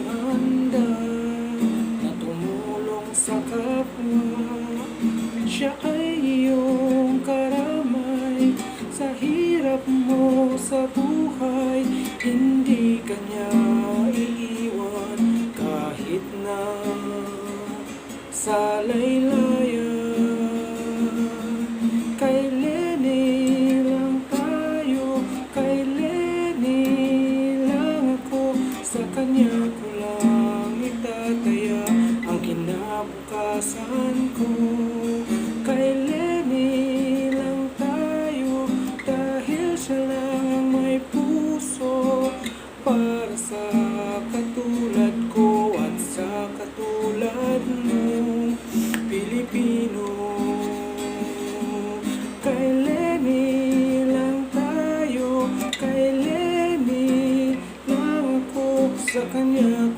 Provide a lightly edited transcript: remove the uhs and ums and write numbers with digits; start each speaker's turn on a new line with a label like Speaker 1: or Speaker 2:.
Speaker 1: handa na tumulong sa kapwa. Siya ay iyong karamay sa hirap mo sa buhay. Hindi ka niya iiwan kahit na sa laylayan. Kay Lenny lang tayo, kay Lenny lang ako. Sa kanya ko lang itataya ang kinabukasan ko. Kay Lenny lang tayo, dahil siya lang ang may puso para sa katulad ko at sa katulad mo, Pilipino. Kay Lenny lang tayo, kay Lenny lang ako. Sa kanya